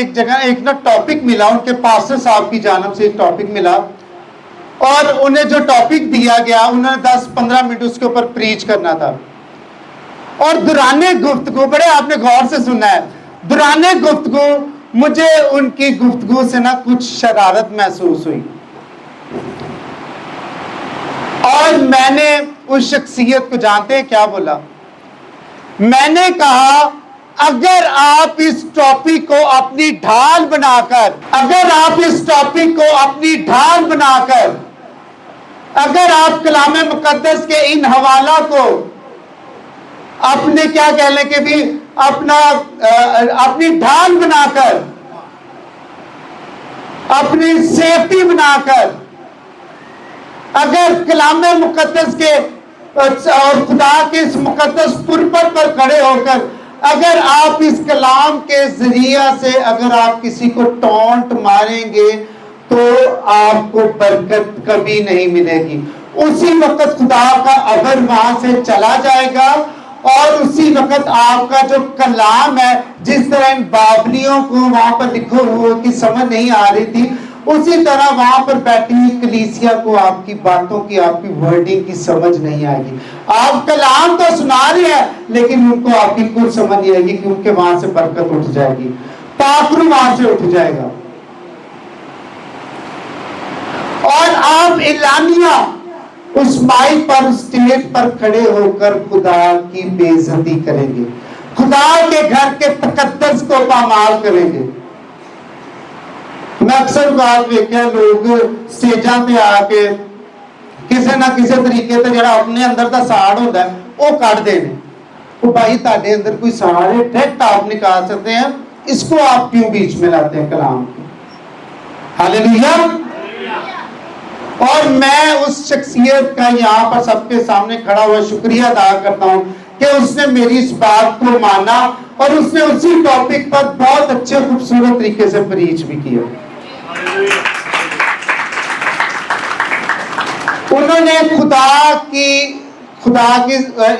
ایک جگہ ایک نا ٹاپک ملا، ان کے پاسٹر صاحب کی جانب سے ایک ٹاپک ملا، اور انہیں جو ٹاپک دیا گیا انہوں نے 10-15 منٹ اس کے اوپر پریچ کرنا تھا. اور دوران گفتگو، بڑے آپ نے غور سے سننا ہے، دوران گفتگو مجھے ان کی گفتگو سے نا کچھ شرارت محسوس ہوئی، اور میں نے اس شخصیت کو، جانتے ہیں کیا بولا؟ میں نے کہا اگر آپ اس ٹاپک کو اپنی ڈھال بنا کر، اگر آپ اس ٹاپک کو اپنی ڈھال بنا کر، اگر آپ کلام مقدس کے ان حوالہ کو اپنے کیا کہہ لیں کہ بھی اپنی ڈھال بنا کر، اپنی سیفٹی بنا کر، اگر کلام مقدس کے اور خدا کے اس مقدس پرپت پر کھڑے ہو کر اگر آپ اس کلام کے ذریعہ سے اگر آپ کسی کو ٹونٹ ماریں گے تو آپ کو برکت کبھی نہیں ملے گی. اسی وقت خدا کا ابر وہاں سے چلا جائے گا، اور اسی وقت آپ کا جو کلام ہے، جس طرح ان بابلیوں کو وہاں پر لکھے ہوئے کی سمجھ نہیں آ رہی تھی، اسی طرح وہاں پر بیٹھی ہوئی کلیسیا کو آپ کی باتوں کی، آپ کی ورڈنگ کی سمجھ نہیں آئے گی. آپ کلام تو سنا رہے ہیں لیکن ان کو آپ کی کچھ سمجھ نہیں آئے گی، کیونکہ وہاں سے برکت اٹھ جائے گی، پاکرو وہاں سے اٹھ جائے گا. اور آپ اعلانیہ اس مائک پر، اسٹیج پر کھڑے ہو کر خدا کی بے عزتی کریں گے، خدا کے گھر کے تقدس کو پامال کریں گے. میں اکثر بات دیکھا لوگ سٹیجاں پہ آ کے کسی نہ کسی طریقے سے جڑا اپنے اندر دا ساڑ ہوتا ہے وہ کٹ دے. وہ بھائی تاڑے اندر کوئی ساڑ ہے، ڈائریکٹ آپ نکال سکتے ہیں، اس کو آپ کیوں بیچ میں لاتے ہیں کلام کو؟ ہاللیلویا. اور میں اس شخصیت کا یہاں پر سب کے سامنے کھڑا ہوا شکریہ ادا کرتا ہوں کہ اس نے میری اس بات کو مانا، اور اس نے اسی ٹاپک پر بہت اچھے خوبصورت طریقے سے پریچ بھی کیا. انہوں نے خدا کی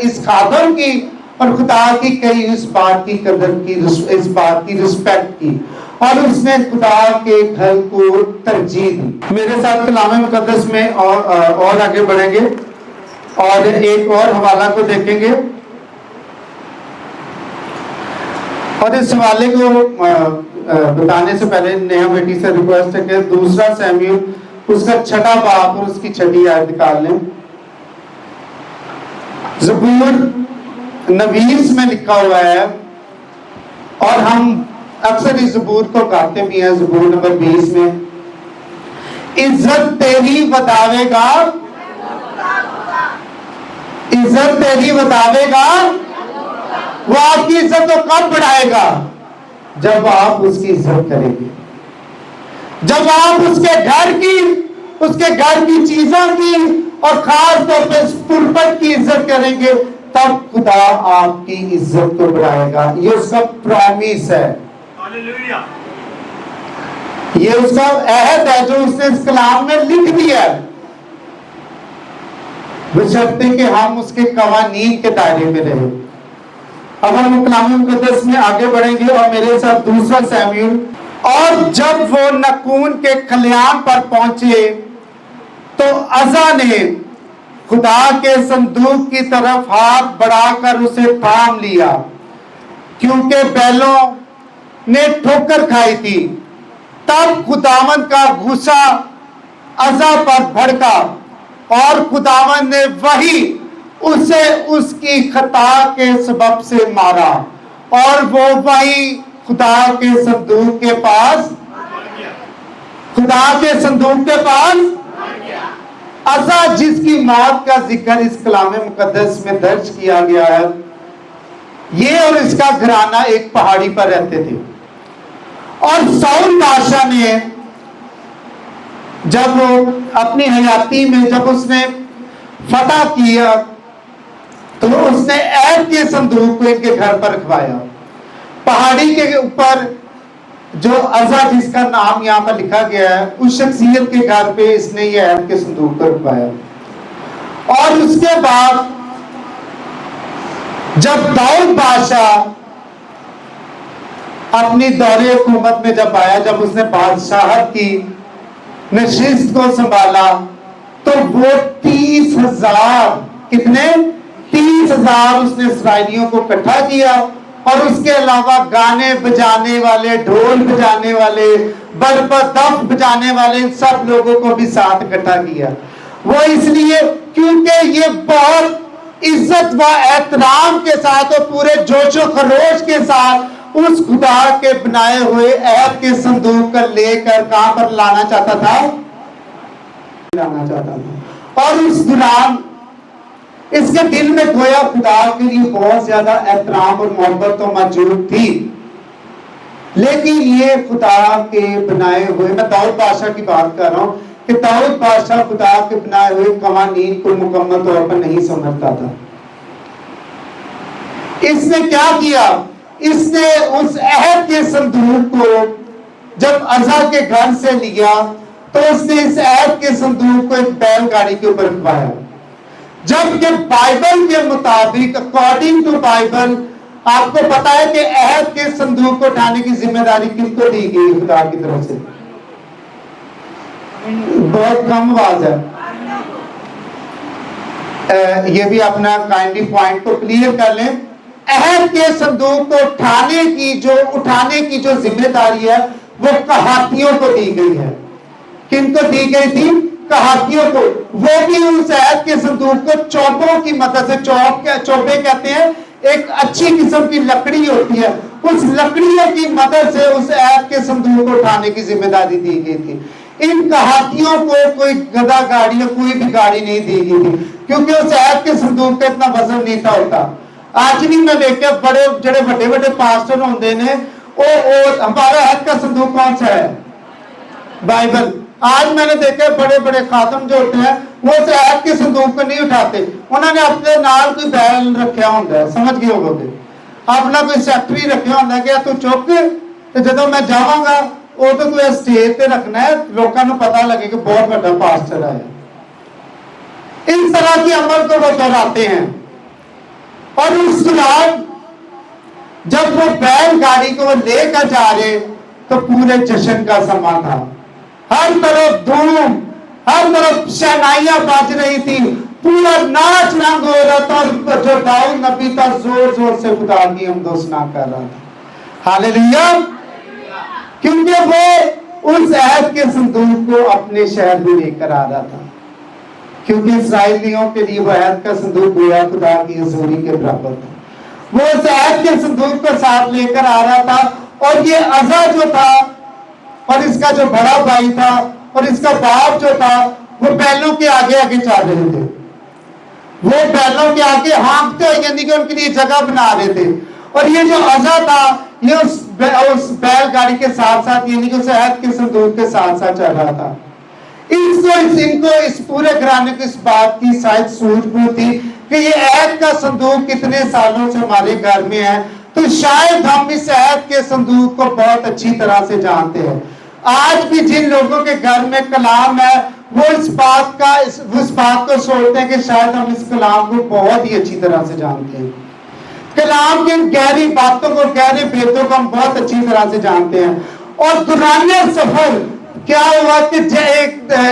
اس خادم کی اور خدا کی کئی اس بات کی قدر کی، اس بات کی رسپیکٹ کی، اور اس نے خدا کے گھر کو ترجیح دی. میرے ساتھ کلام مقدس میں اور آگے بڑھیں گے اور ایک اور حوالہ کو دیکھیں گے، اور اس حوالے کو بتانے سے پہلے نیہا بیٹی سے ریکویسٹ ہے کہ 2 سیموئیل اس کا 6واں باب اور اس کی 6 آیت نکال لیں. زبور نویس میں لکھا ہوا ہے، اور ہم اکثر اس زبور کو گاتے بھی ہیں. زبور نمبر 20 میں عزت تیری بتاوے گا، عزت تیری بتاوے گا، وہ آپ کی عزت کو کب بڑھائے گا؟ جب آپ اس کی عزت کریں گے، جب آپ اس کے گھر کی چیزوں کی اور خاص طور پہ پرپت کی عزت کریں گے، تب خدا آپ کی عزت کو بڑھائے گا. یہ اس کا پرامیس ہے، یہ اس کا عہد ہے جو اس نے اس کلام میں لکھ دیا ہے، بشرطے کہ ہم اس کے قوانین کے دائرے میں رہیں. اب ہم کلام مقدس میں آگے بڑھیں گے اور میرے ساتھ 2 سیموئیل. اور جب وہ نکون کے خلیان پر پہنچے تو عزا نے خدا کے صندوق کی طرف ہاتھ بڑھا کر اسے تھام لیا، کیونکہ بیلوں نے ٹھوکر کھائی تھی. تب خداوند کا غصہ عزا پر بھڑکا، اور خداوند نے وہی اسے اس کی خطا کے سبب سے مارا، اور وہ وہی خدا کے صندوق کے پاس عزا جس کی موت کا ذکر اس کلام مقدس میں درج کیا گیا ہے، یہ اور اس کا گھرانہ ایک پہاڑی پر رہتے تھے. اور ساؤل بادشاہ نے جب اپنی حیاتی میں جب اس نے فتح کیا تو اس نے عہد کے صندوق کو ان کے گھر پر رکھوایا. پہاڑی کے اوپر جو عزا جس کا نام یہاں پر لکھا گیا ہے، اس شخصیت کے گھر پہ اس نے یہ عہد کے صندوق کو رکھوایا. اور اس کے بعد جب داؤد بادشاہ اپنی دور حکومت میں جب آیا، جب اس نے بادشاہت کی نشست کو سنبھالا، تو وہ 30,000 کتنے 30,000 اس نے اسرائیلیوں کو اکٹھا کیا، اور اس کے علاوہ گانے بجانے والے، ڈھول بجانے والے، دف بجانے والے، ان سب لوگوں کو بھی ساتھ اکٹھا کیا۔ وہ اس لیے کیونکہ یہ بہت عزت و احترام کے ساتھ اور پورے جوش و خروش کے ساتھ اس خدا کے بنائے ہوئے عہد کے صندوق کو لے کر کہاں پر لانا چاہتا تھا، اور اس دوران اس کے دل میں گویا خدا کے لیے بہت زیادہ احترام اور محبت تو موجود تھی، لیکن یہ خدا کے بنائے ہوئے، میں داؤد بادشاہ کی بات کر رہا ہوں کہ داؤد بادشاہ خدا کے بنائے ہوئے قوانین کو مکمل طور پر نہیں سمجھتا تھا۔ اس نے کیا کیا؟ اس نے اس عہد کے صندوق کو جب عزا کے گھر سے لیا تو اس نے اس عہد کے صندوق کو ایک بیل گاڑی کے اوپر رکھوایا، جبکہ بائبل کے مطابق اکارڈنگ ٹو بائبل آپ کو پتا ہے کہ عہد کے صندوق کو اٹھانے کی ذمہ داری کس کو دی گئی؟ خدا کی طرف سے۔ بہت کم آواز ہے، یہ بھی اپنا کائنڈلی پوائنٹ کو کلیئر کر لیں۔ عہد کے صندوق کو اٹھانے کی جو ذمہ داری ہے وہ کہاتیوں کو دی گئی ہے۔ کن کو دی گئی تھی؟ کہاتیوں کو۔ وہ بھی اس عہد کے صندوق کو چوبوں کی مدد سے، چوبے کہتے ہیں ایک اچھی قسم کی لکڑی ہوتی ہے، اس لکڑیوں کی مدد سے اس عہد کے صندوق کو اٹھانے کی ذمہ داری دی گئی تھی۔ ان کہاتیوں کو کوئی گدا گاڑی یا کوئی بھی گاڑی نہیں دی گئی تھی، کیونکہ اس عہد کے صندوق کا اتنا وزن نہیں تھا ہوتا۔ آج بھی میں دیکھا بڑے بڑے پاسٹر ہوندے نے، ہمارا عہد کا صندوق کون سا ہے؟ بائبل۔ آج میں نے دیکھا بڑے خاتم جو ہوتے ہیں وہ اس عہد کے صندوق کو نہیں اٹھاتے، انہوں نے اپنے نال کوئی بیل رکھیا ہوتا ہے، سمجھ گئے ہو گے، اپنا کوئی سیکٹری رکھیا ہوتا ہے کہ تو چک تو جدو میں جاواں گا وہ تو کوئی اسٹیج تے رکھنا ہے، لوگوں کو پتہ لگے کہ بہت بڑا پاسٹر ہے۔ اس طرح کی عمل کو وہ دہراتے ہیں۔ اور اس دوران جب وہ بیل گاڑی کو لے کر جا رہے تو پورے جشن کا سما تھا، ہر طرف دھوم، ہر طرف شہنائیاں بج رہی تھی، پورا ناچ رنگ ہو رہا تھا، اور جو داؤد نبی تھا زور سے خدا کی حمد و ثنا کر رہا تھا۔ ہاللیلویا! کیونکہ وہ اس عہد کے صندوق کو اپنے شہر میں لے کر آ رہا تھا، کیونکہ اسرائیلیوں کے لیے وہ عہد کا صندوق گویا خدا کی حضوری کے برابر تھا۔ وہ اس عہد کے صندوق کو ساتھ لے کر آ رہا تھا، اور یہ عزا جو تھا اور اس کا جو بڑا بھائی تھا اور اس کا باپ جو تھا وہ بیلوں کے آگے چل رہے تھے، وہ بیلوں کے آگے ہانکتے ہوئے، یعنی کہ ان کے لیے جگہ بنا رہے تھے، اور یہ جو عزا تھا یہ اس بیل گاڑی کے ساتھ ساتھ، یعنی کہ اس عہد کے صندوق کے ساتھ ساتھ چل رہا تھا۔ ان کو اس پورے گھرانے کو اس بات کی شاید سوچ بوجھ تھی کہ یہ عہد کا صندوق کتنے سالوں سے ہمارے گھر میں ہے، تو شاید ہم اس عہد کے صندوق کو بہت اچھی طرح سے جانتے ہیں۔ آج بھی جن لوگوں کے گھر میں کلام ہے وہ اس بات کو سوچتے ہیں کہ شاید ہم اس کلام کو بہت ہی اچھی طرح سے جانتے ہیں، کلام کی گہری باتوں کو، گہرے بھیدوں کو ہم بہت اچھی طرح سے جانتے ہیں۔ اور دوران سفر کیا ہوا کہ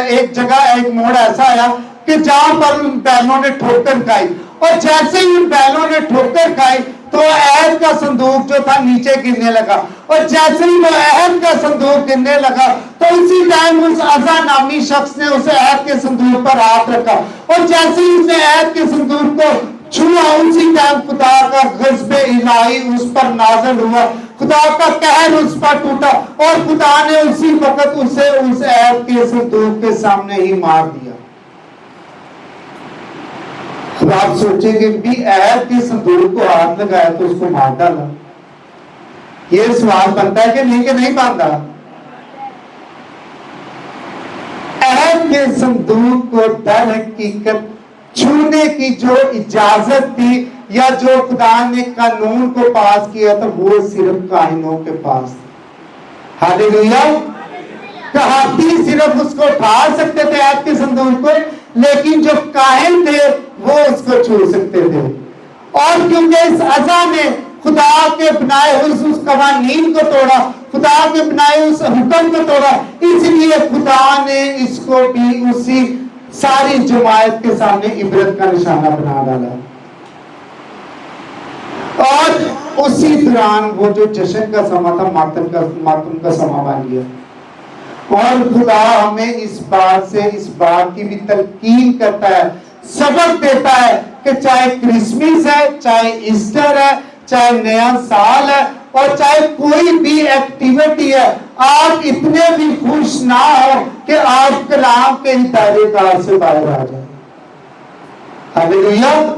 ایک جگہ ایک موڑ ایسا آیا کہ جہاں پر ان بیلوں نے ٹھوکر کھائی، اور جیسے ہی ان بیلوں نے ٹھوکر کھائی تو عہد کا صندوق جو تھا نیچے گرنے لگا، اور جیسے ہی وہ عہد کا صندوق گرنے لگا تو اسی ٹائم اس عزا نامی شخص نے اس عہد کے صندوق پر ہاتھ رکھا، اور جیسے ہی اس نے عہد کے صندوق کو چھوا اسی ٹائم خدا کا غضب الہی اس پر نازل ہوا، خدا کا قہر اس پر ٹوٹا، اور خدا نے اسی وقت اسے اس عہد کے صندوق کے سامنے ہی مار دیا۔ اب آپ سوچیں کہ بھی عہد کے صندوق کو ہاتھ لگایا تو اس کو مار ڈالا، یہ سوال بنتا ہے کہ نہیں بنتا؟ عہد کے صندوق کو در حقیقت چھونے کی جو اجازت تھی یا جو خدا نے قانون کو پاس کیا تھا وہ صرف کاہنوں کے پاس تھا۔ ہاللیلویا! کہاتی صرف اس کو اٹھا سکتے تھے عہد کے صندوق کو، لیکن جو کاہن تھے وہ اس کو چھو سکتے تھے۔ اور کیونکہ اس عزا میں خدا کے بنائے اس قوانین کو توڑا، خدا کے بنائے اس حکم کو توڑا، اس لیے خدا نے اس کو بھی اسی ساری جماعت کے سامنے عبرت کا نشانہ بنا ڈالا۔ اور اسی دوران وہ جو جشن کا سما تھا ماتم کا سما بن گیا۔ اور خدا ہمیں اس بات کی بھی تلقین کرتا ہے، سبق دیتا ہے کہ چاہے کرسمس ہے، چاہے ایسٹر ہے، چاہے نیا سال ہے، اور چاہے کوئی بھی ایکٹیویٹی ہے، آپ اتنے بھی خوش نہ ہو کہ آپ کلام کے دائرے کار سے باہر آ جائیں۔ ہلیلویا۔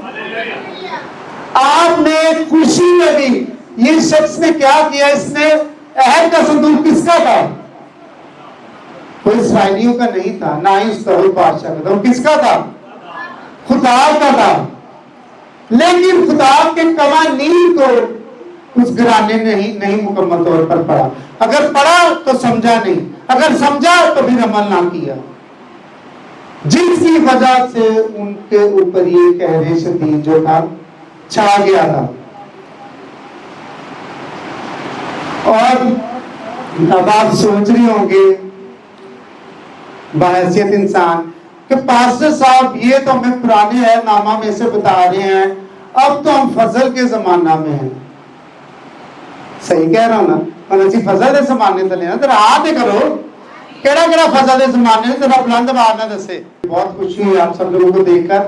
آپ نے خوشی میں بھی، یہ شخص نے کیا کیا، اس نے عہد کا صندوق کس کا تھا؟ کوئی اسرائیلیوں کا نہیں تھا، نہ ہی اس طرح بادشاہ کا تھا، وہ کس کا تھا؟ خدا کا تھا۔ لیکن خدا کے قوانین کو اس گھرانے نے نہیں مکمل طور پر پڑھا، اگر پڑھا تو سمجھا نہیں، اگر سمجھا تو پھر عمل نہ کیا، جس کی وجہ سے ان کے اوپر یہ قہر شدید جو تھا چھا گیا تھا۔ اور اب آپ سوچ رہے ہوں گے بحیثیت انسان کہ پاسٹر صاحب یہ تو ہمیں پرانے عہد نامہ میں سے بتا رہے ہیں، اب تو ہم فضل کے زمانہ میں ہیں۔ صحیح کہہ رہا ہوں نا؟ اور اسی فضل کے زمانے تلے نا، ذرا ہاتھ کرو کیڑا کیڑا فضل کے زمانے میں، ذرا بلند آواز نہ دسے۔ بہت خوشی ہوئی آپ سب لوگوں کو دیکھ کر۔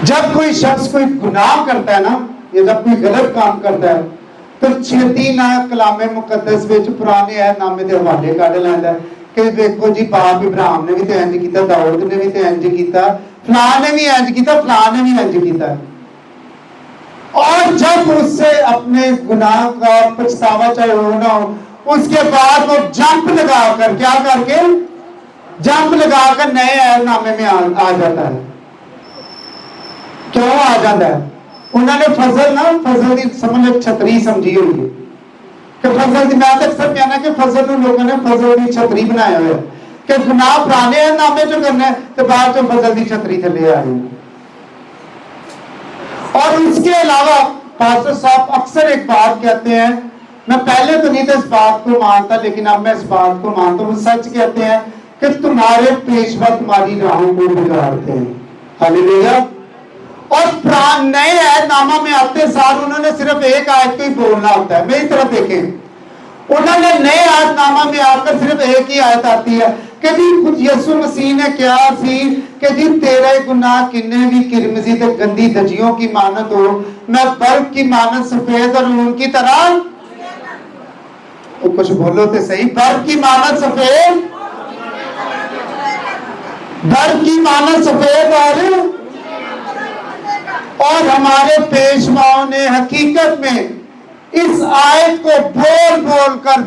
جب کوئی شخص کوئی گناہ کرتا ہے نا، یا جب کوئی غلط کام کرتا ہے تو چھتی نہ کلام مقدس وچ پرانے عہد نامے دے حوالے کڈ لیندا ہے کہ دیکھو جی باپ ابراہیم نے بھی تے انج کیتا، داؤد نے بھی تے انج کیتا، فلاں نے بھی انج کیتا، فلاں نے بھی انج کیتا۔ اور جب اس سے اپنے گناہ کا پچھتاوا چاہے ہو نہ ہو، اس کے بعد وہ جمپ لگا کر کیا کر کے جمپ لگا کر نئے عہد نامے میں آ جاتا ہے۔ کیوں آ جاتا ہے؟ انہوں نے فضل نا، فضل دی سمجھ چھتری سمجھی ہوئی ہے کہ فضل دی، میں اکثر کہنا کہ فضل نے لوگوں نے فضل دی چھتری بنایا ہوا ہے کہ گناہ پرانے عہد نامے جو کرنا ہے تو بعد جو فضل دی چھتری تھلے آ رہی ہے۔ اور اس کے علاوہ پاسٹر صاحب اکثر ایک بات کہتے ہیں، میں پہلے تو نہیں تھا اس بات کو مانتا لیکن اب میں اس بات کو مانتا ہوں، وہ سچ کہتے ہیں کہ تمہارے پیشوا تمہاری راہوں کو بگاڑتے ہیں۔ ہلیلویا۔ اور نئے عہد نامہ میں آتے سال انہوں نے صرف ایک آیت کو ہی بولنا ہوتا ہے۔ میری طرف دیکھیں، انہوں نے نئے عہد نامہ میں آ کر صرف ایک ہی آیت آتی ہے کہ جی یسوع مسیح نے کیا سی کہ جی تیرے گناہ کنے بھی کرمزی تے گندی دجیوں کی مانند ہو، میں برف کی مانند سفید اور اون کی طرح، کچھ بولو تے صحیح، برف کی مانند سفید، برف کی مانند سفید اور ہمارے پیشواؤں نے حقیقت میں اس آیت کو بول کر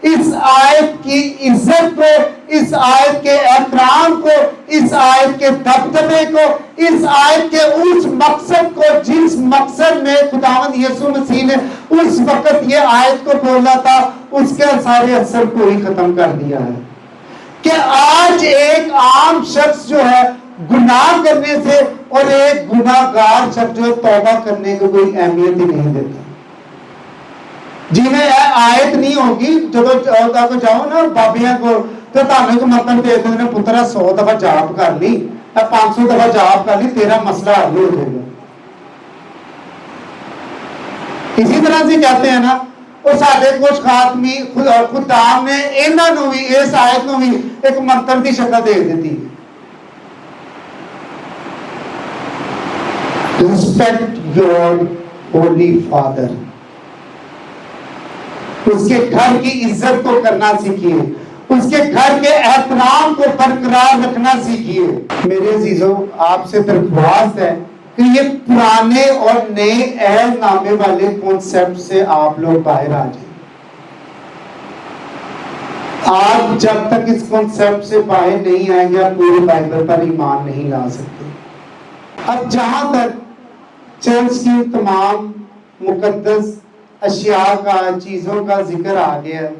اس آیت کی عزت کو، اس آیت کے احترام کو، اس آیت کے دبدبے کو، اس آیت کے اس مقصد کو جس مقصد میں خداوند یسوع مسیح نے اس وقت یہ آیت کو بولا تھا، اس کے سارے اثر کو ہی ختم کر دیا ہے کہ آج ایک عام شخص جو ہے گناہ کرنے سے اور ایک گناہ گار شخص جو توبہ کرنے کو کوئی اہمیت ہی نہیں دیتا۔ جی میں آیت نہیں ہوگی جب کو جاؤ نا بابیاں کو تو تانے کو مطلب دے دیں نے پترا 100 دفعہ جاپ کر لی، 500 دفعہ جاپ کر لی، تیرا مسئلہ حل ہو جائے گا۔ اسی طرح سے کہتے ہیں نا، وہ سارے کچھ خاتمی خدام نے انہوں نے بھی اس آیت نو بھی ایک منتر کی شکل دے دیتی ہے۔ Respect your holy father. اس کے گھر کی عزت کو کرنا سیکھیے، اس کے گھر کے احترام کو برقرار رکھنا سیکھیے۔ میرے عزیزوں، آپ سے درخواست ہے کہ یہ پرانے اور نئے عہد نامے والے کنسپٹ سے آپ لوگ باہر آ جائیں۔ آپ جب تک اس کنسپٹ سے باہر نہیں آئیں گے آپ پورے بائبل پر ایمان نہیں لا سکتے۔ اب جہاں تک چرچ کی تمام مقدس اشیاء کا، چیزوں کا ذکر آ گیا ہے،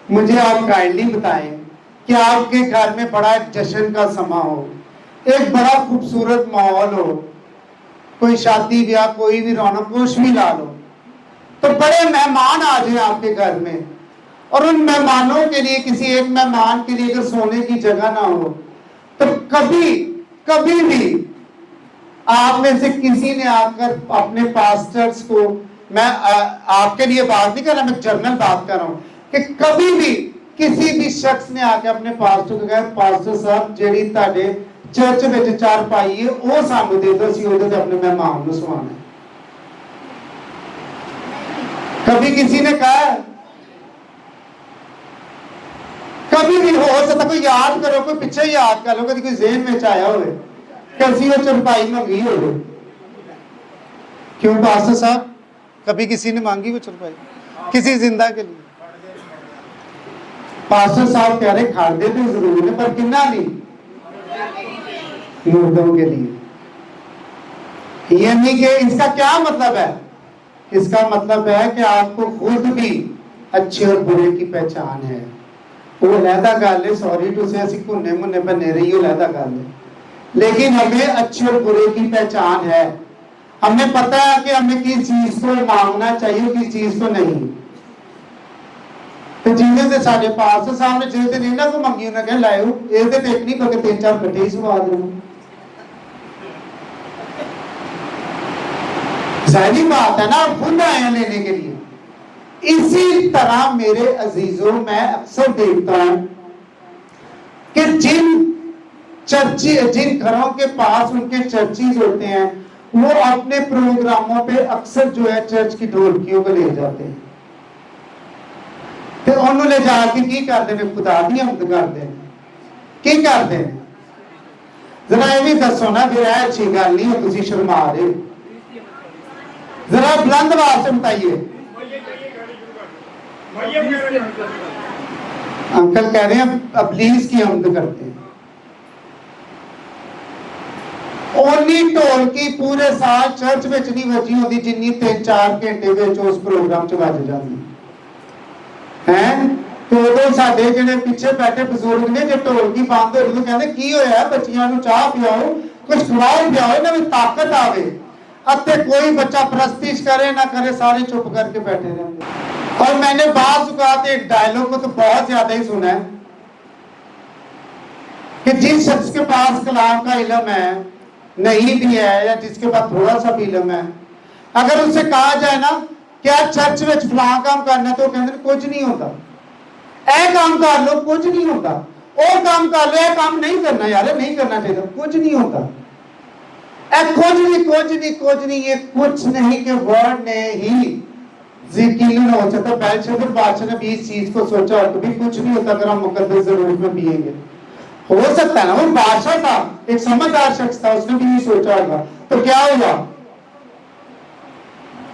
مجھے آپ کائنڈلی بتائیں کہ آپ کے گھر میں بڑا ایک جشن کا سما ہو، ایک بڑا خوبصورت ماحول ہو، کوئی شادی بیاہ کوئی بھی رونق کچھ بھی لا لو تو بڑے مہمان آ جائیں آپ کے گھر میں اور ان مہمانوں کے لیے کسی ایک مہمان کے لیے اگر سونے کی جگہ نہ ہو تو کبھی بھی آپ میں سے کسی نے آ کر اپنے پاسٹرز کو، میں آپ کے لیے بات نہیں کر رہا، میں جنرل بات کر رہا ہوں کہ کبھی بھی کسی بھی شخص نے آ کے اپنے پاسٹر کو کہا پاسٹر صاحب جیڑی تہاڈے چرچ وچ چار پائی ہے وہ سانو دے دو اسی اودے تے اپنے مہمان نو سوانا ہے. کبھی کسی نے کہا ہے؟ کبھی بھی ہو سکتا کوئی یاد کرو، کوئی پیچھے یاد کر لو، کبھی کوئی ذہن میں آیا ہوئے کیسی وہ چرپائی منگی ہوئے. کیوں پاسٹر صاحب کبھی کسی نے مانگی وہ چرپائی کسی زندہ کے لیے؟ پاسٹر صاحب کہہ رہے کھاڑے تو ضرور ہے پر کنہ نہیں، مردوں کے لیے. یعنی کہ اس کا کیا مطلب ہے؟ اس کا مطلب ہے کہ آپ کو خود بھی اچھے اور برے کی پہچان ہے. وہ علیحدہ گل ہے، سوری ٹو سے اسی کھنے منے بنے رہی علیحدہ گل ہے، لیکن ہمیں اچھے اور برے کی پہچان ہے. ہمیں پتہ ہے کہ ہمیں کس چیز کو مانگنا چاہیے کس چیز کو نہیں. تو جنہیں سے سارے پاس سامنے جیسے نہیں نہ کو منگی انہیں کہہ لائے ہو یہ تو ایک نہیں پکے 3-4 گھٹے ہی سوا دوں. ظاہری بات ہے نا، خود آئے ہیں لینے کے لیے. اسی طرح میرے عزیزوں میں اکثر دیکھتا ہوں کہ جن گھروں کے پاس ان کے چرچیز ہوتے ہیں وہ اپنے پروگراموں پہ اکثر جو ہے چرچ کی ڈھولکیوں کو لے جاتے ہیں. پھر انہوں نے جا کے کی کرتے ہیں خدا دی حمد کرتے ہیں. کی کرتے ہیں ذرا یہ بھی دسو نا، پھر ہے اچھی گل نہیں ہے تسی شرما رہے. ذرا بلند آواز سے بتائیے. انکل کہہ رہے ہیں ابلیس کی حمد کرتے ہیں. اونی ٹول کی پورے سال چرچ میں نہیں بچی ہوتی جنی 3-4 گھنٹے میں اس پروگرام چ بج جاتی ہیں. تو ادو ساڈے جڑے پیچھے بیٹھے بزرگ نے جو ٹول کی بند ہو رہی تو کہتے کی ہویا بچیاں نو چاہ پیاؤ کچھ کھلاؤ پیاؤ نہ طاقت آوے. اب تے کوئی بچہ پرستش کرے نہ کرے سارے چپ کر کے بیٹھے رہتے. اور میں نے بعض اوقات ایک ڈائلوگ کو تو بہت زیادہ ہی سنا ہے کہ جس شخص کے پاس کلام کا علم ہے نہیں بھی ہے یا جس کے پاس تھوڑا سا بھی علم ہے، اگر اس سے کہا جائے نا کیا چرچ میں فلاں کام کرنا تو وہ کہتے ہیں کچھ نہیں ہوتا. اے کام کر لو کچھ نہیں ہوتا، وہ کام کر لو اے کام نہیں کرنا یار نہیں کرنا چاہیے کچھ نہیں ہوتا. اے کچھ نہیں یہ کچھ نہیں کہ ورڈ نے ہی یقین ہو سکتا. بیلشبر بادشاہ نے بھی اس چیز کو سوچا اور کبھی کچھ نہیں ہوتا اگر ہم مقدس ضرورت میں پیئیں گے. ہو سکتا ہے نا وہ بادشاہ تھا ایک سمجھدار شخص تھا اس نے بھی نہیں سوچا ہوگا. تو کیا ہوا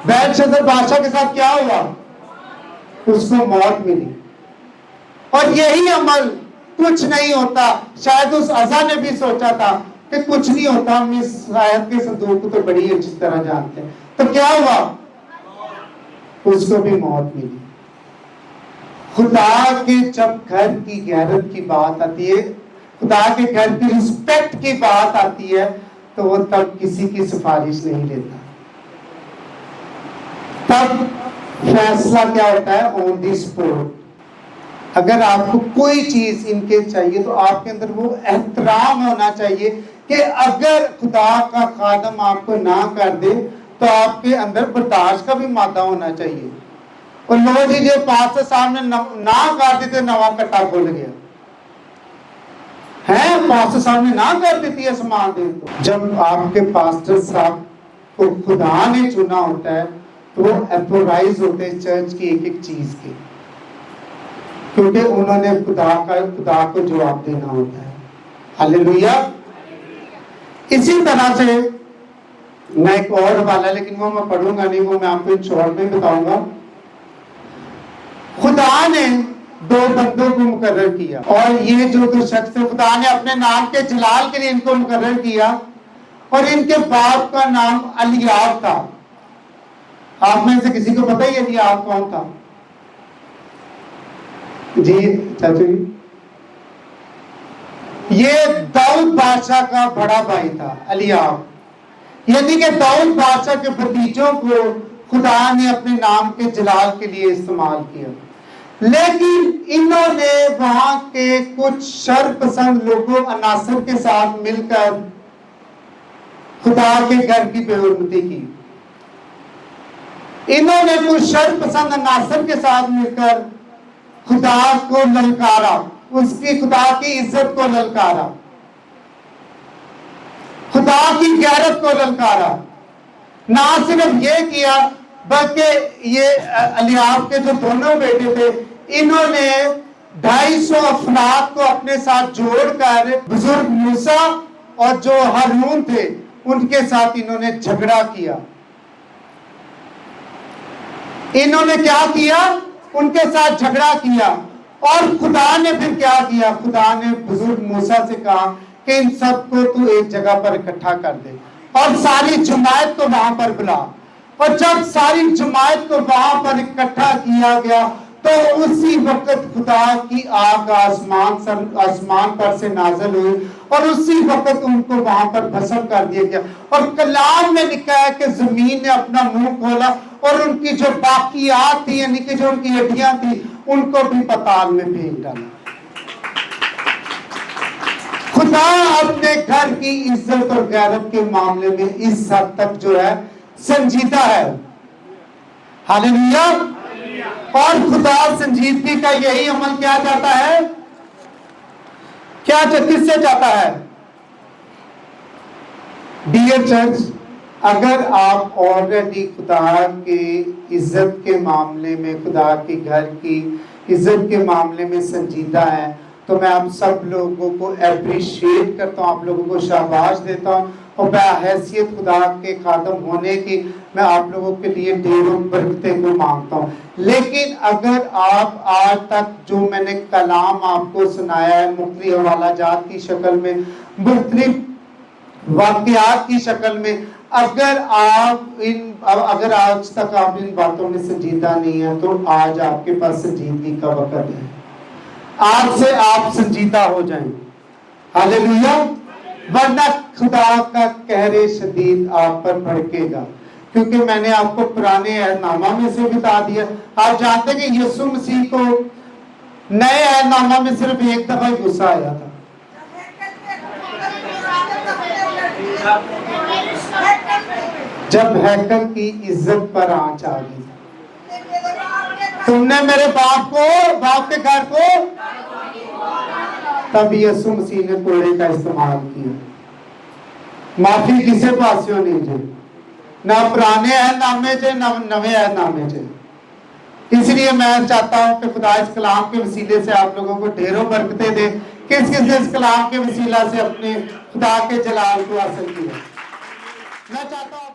بیلشبر بادشاہ کے ساتھ کیا ہوا؟ اس کو موت ملی. اور یہی عمل کچھ نہیں ہوتا شاید اس عزا نے بھی سوچا تھا کہ کچھ نہیں ہوتا ہم اس آیت کے صندوق کو تو بڑی اچھی طرح جانتے ہیں. تو کیا ہوا؟ اس کو بھی موت ملی. خدا کے جب گھر کی غیرت کی بات آتی ہے، خدا کے گھر کی رسپیکٹ کی بات آتی ہے تو وہ تب کسی کی سفارش نہیں لیتا. تب فیصلہ کیا ہوتا ہے آن دی اسپوٹ. اگر آپ کو کوئی چیز ان کے چاہیے تو آپ کے اندر وہ احترام ہونا چاہیے کہ اگر خدا کا خادم آپ کو نہ کر دے تو آپ کے اندر برداشت کا بھی مادہ ہونا چاہیے. اور لو جی جو پاس سے سامنے نہ کر دیتے نواں کٹا کھل گیا ہے، پاس سے سامنے نہ کر دیتی ہے سامان دے. جب آپ کے پاسٹر صاحب کو خدا نے چنا ہوتا ہے تو وہ ایتھورائز ہوتے ہیں چرچ کی ایک ایک چیز کے، کیونکہ انہوں نے خدا کو جواب دینا ہوتا ہے. ہاللیلویا. اسی طرح سے میں ایک اور حوالہ لیکن وہ میں پڑھوں گا نہیں، وہ میں آپ کو ایک شارٹ میں بتاؤں گا. خدا نے 2 بندوں کو مقرر کیا اور یہ جو 2 شخص تھے خدا نے اپنے نام کے جلال کے لیے ان کو مقرر کیا اور ان کے باپ کا نام الیاب تھا. آپ میں سے کسی کو پتہ ہی الیاب کون تھا؟ جی چاچو جی، یہ داؤد بادشاہ کا بڑا بھائی تھا الیاب. یعنی کہ داؤد بادشاہ کے بھتیجوں کو خدا نے اپنے نام کے جلال کے لیے استعمال کیا، لیکن انہوں نے وہاں کے کچھ شر پسند لوگوں عناصر کے ساتھ مل کر خدا کے گھر کی بے حرمتی کی۔ انہوں نے کچھ شر پسند عناصر کے ساتھ مل کر خدا کو للکارا، اس کی خدا کی عزت کو للکارا، خدا کی غیرت کو للکارا۔ نہ صرف یہ کیا بلکہ یہ الیاب کے جو دونوں بیٹے تھے، انہوں نے 250 افراد کو اپنے ساتھ جوڑ کر بزرگ موسیٰ اور جو ہارون تھے ان کے ساتھ انہوں نے جھگڑا کیا۔ انہوں نے کیا کیا؟ ان کے ساتھ جھگڑا کیا، اور خدا نے پھر کیا کیا؟ خدا نے بزرگ موسیٰ سے کہا کہ ان سب کو تو ایک جگہ پر اکٹھا کر دے اور ساری جماعت کو وہاں پر بلا۔ اور جب ساری جماعت کو وہاں پر اکٹھا کیا گیا تو اسی وقت خدا کی آگ آسمان پر سے نازل ہوئی، اور اسی وقت ان کو وہاں پر بھسم کر دیا گیا۔ اور کلام میں لکھا ہے کہ زمین نے اپنا منہ کھولا اور ان کی جو باقیات تھی، یعنی کہ جو ان کی ہڈیاں تھی، ان کو بھی پتال میں پھینک ڈالا۔ خدا اپنے گھر کی عزت اور غیرت کے معاملے میں اس حد تک جو ہے سنجیدہ ہے۔ ہاللیلویا۔ اور خدا سنجیدگی کا یہی عمل کیا چاہتا ہے؟ کیا کس سے چاہتا ہے؟ ڈیئر چرچ، اگر آپ آلریڈی خدا کی عزت کے معاملے میں، خدا کے گھر کی عزت کے معاملے میں سنجیدہ ہیں، تو میں آپ سب لوگوں کو اپریشیٹ کرتا ہوں، آپ لوگوں کو شاباش دیتا ہوں، اور بحیثیت خدا کے خادم ہونے کی میں آپ لوگوں کے لیے ڈھیروں برکتیں کو مانگتا ہوں۔ لیکن اگر آپ آج تک جو میں نے کلام آپ کو سنایا ہے مختلف حوالہ جات کی شکل میں، مختلف واقعات کی شکل میں، اگر آج تک آپ ان باتوں میں سنجیدہ نہیں ہیں تو آج آپ کے پاس سنجیدگی کا وقت ہے۔ آج سے آپ سنجیدہ ہو جائیں۔ ہاللیلویا۔ ورنہ خدا کا قہر شدید آپ پر بھڑکے گا، کیونکہ میں نے آپ کو پرانے عہد نامہ میں سے بتا دیا۔ آپ جانتے کہ یسوع مسیح کو نئے عہد نامہ میں صرف ایک دفعہ غصہ آیا تھا۔ جب ہیکل کی عزت پر آنچ آ گئی، تم نے میرے باپ کے گھر کو، تب یسوع مسیح نے کوڑے کا استعمال کیا۔ معافی کسے پاسیوں نہیں جائے، نہ پرانے عہد نامے سے نہ نوے عہد نامے سے۔ اس لیے میں چاہتا ہوں کہ خدا اس کلام کے وسیلے سے آپ لوگوں کو ڈھیروں برکتیں دے۔ کس کس نے اس کلام کے وسیلہ سے اپنے خدا کے جلال کو حاصل کیا؟ میں چاہتا ہوں